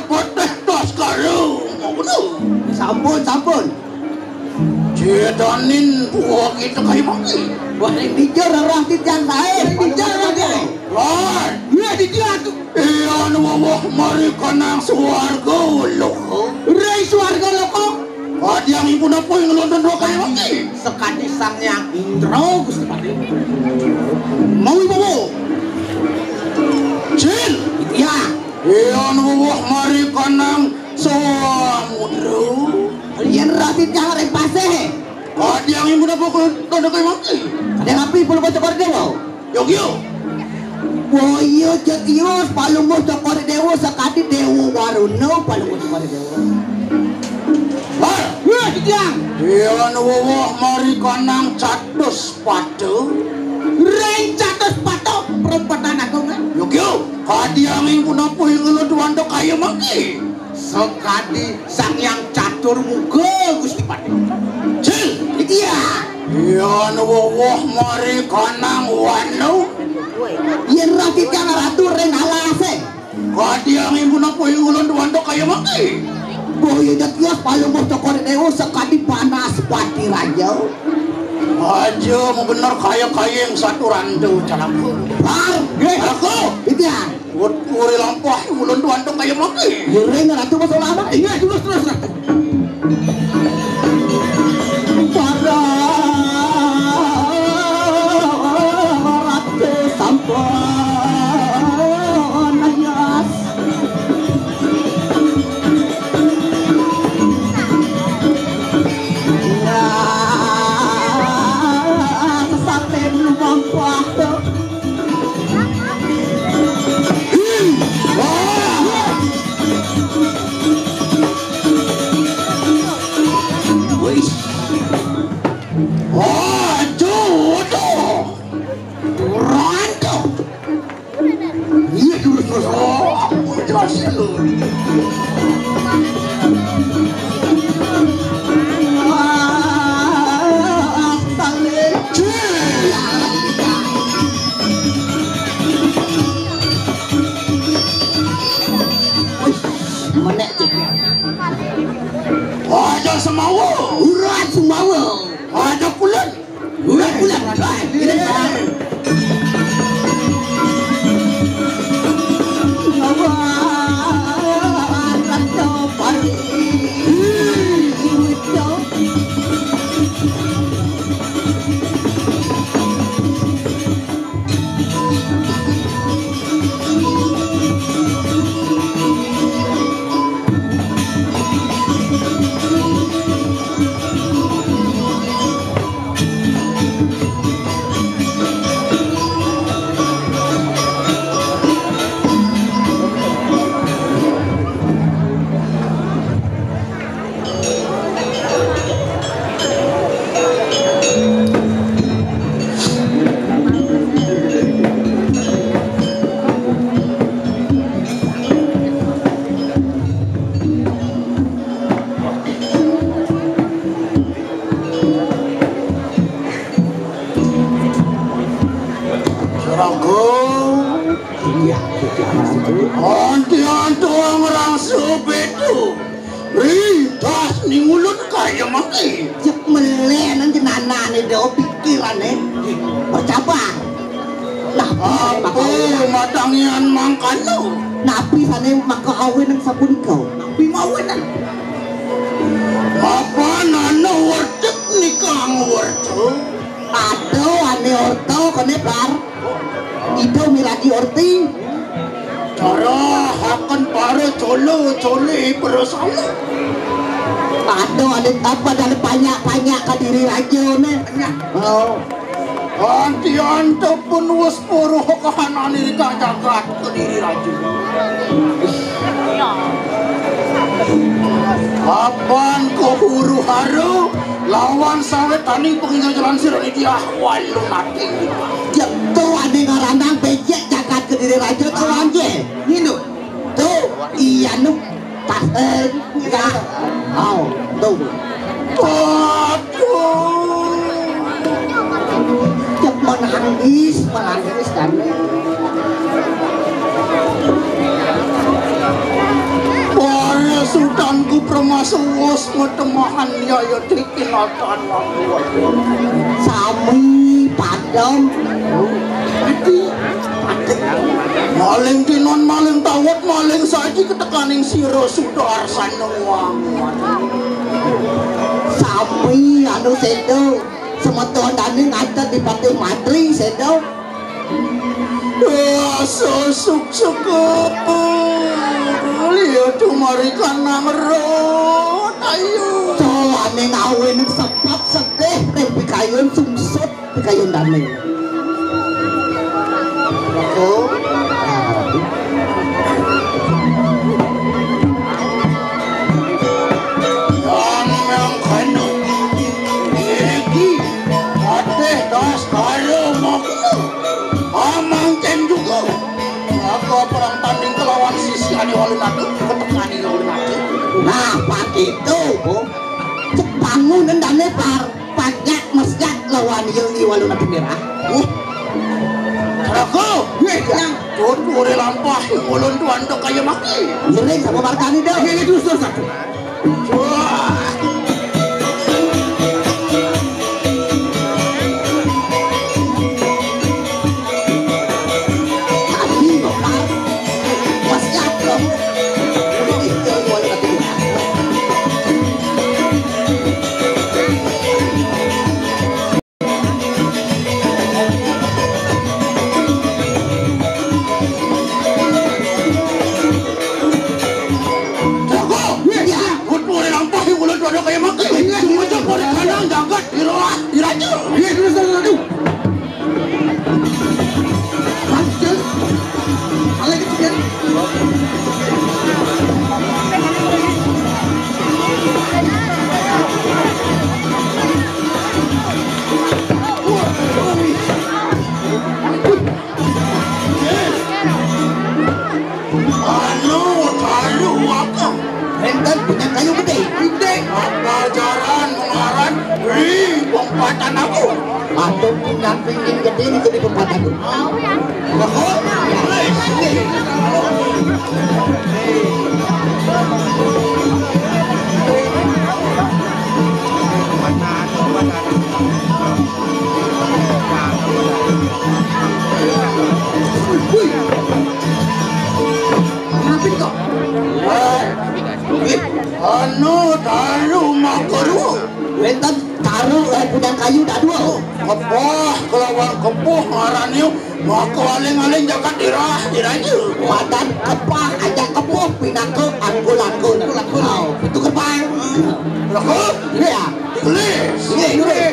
pateh tas karo. Sampun. Cedanin buah kita kayak maki. Wah, bijar orang titian saya. Bijar lagi. Lan, Ya dijiat. iya wawah mari kanang suarga loko. Rai suarga loko. Adi yang ibu napa yang ngelonton dua kayak maki. Sekadi sang yang Indra Gusti Pati. Mau ibu. Cil, Ya. iya wawah mari kanang samudra. Kalian ratit yang rai paseh. Adi yang ibu napa ngelonton dua kayak maki. Ada ngapi puluh baca kordewo. Yogyo. Boyo jatios paling mo cokor dewo sekadi dewo waruno paling mo cokor dewo. Bar, Wah, dijang. iya wawah mari kanang catus padu. Rencatos pato perempatan aku kan. Yogyo, adi yang ibu napa yang ngelonton dua kayak maki. Sekadi sang yang catur muga Gusti Pati. Cil, Iya. iya wawah mari kanang wano. Yen ratit yang ratu ren halase. Kadi yang ibu napa yang ulun duwando kaya maki. Boyo jatios paling mo cokor dewo sekadi panas pati raja. Aja mau bener kaya yang satu randu calamku. Bar, Aku, iya. uri lampah ulun duwando kaya maki. Ren ratu mo lama. Iya, terus. Para ratu sampun ayas. Sesaten lumang kuah. Ada semawa, Urat Sumawa. ada pulan. Urat bulan. Anti-anto ang raso beto. Ritas ni mulut kaya maki. Cek mele nanti nana nih deh pikiran nih. Bercabar. Nah, Apa matangian mangkano? napi sana maka awin ng sabun kau. Napi mawinan. Apa nana wartek ni kang wartek? Aduh, ane orto kone bar. Itu miladi orti. Cara akan para colo-colo bersalah. Aduh, ada apa dari banyak ke diri raja nih. Oh, Anti-anto pun was puro kahanan ni jagat ke diri raja. Kapan ko huru haru lawan sawit tani pengingat jalan sirah ni dia walu nating. jatuh ada ngarandang becek jagat ke diri raja tuh aja. Ini tuh, iya nu pas ya. Oh, tuh. Aduh. Cep menangis kan. Prabu Pramasuwos metemahan yaya dikinatan sami padam maling tinon maling tawat maling saji ketekaning sira Sudarsana sami anu sedo semeton dane ngadat di Patih Mantri sedo suk lihat tumarikan nangrot ayo soane ngawin sepat sedih pikayon sumsut pikayon dane oh yang kena iki ate das karo makna amang cen juga aku perang tanding kelawan sisiane Walunatu ketekani Walunatu nah pak itu cepangun dane pajak mesjak lawan Yuli Walunatu merah Rako, yang tutur lampah ulun tuan dok kaya maki. Jering sama markani dah. Ini terus satu. Wah. Tadi bakar. Wasiat dong. Itu Walunatu merah. Enten punya kayu gede. Pelajaran mengaran di Pempatan aku. Atau punya pinggir gede itu di Pempatan aku. Ngapain kok? Anu taruh makaru. Enten taruh punya kayu dah dua. Kepoh kelawan kepoh ngarannya maka aling-aling jagat diraju. Badan kepah aja kepoh pindah ke angkul-angkul. Itu kepah. Laku? Iya. Tulis. Iya, iya.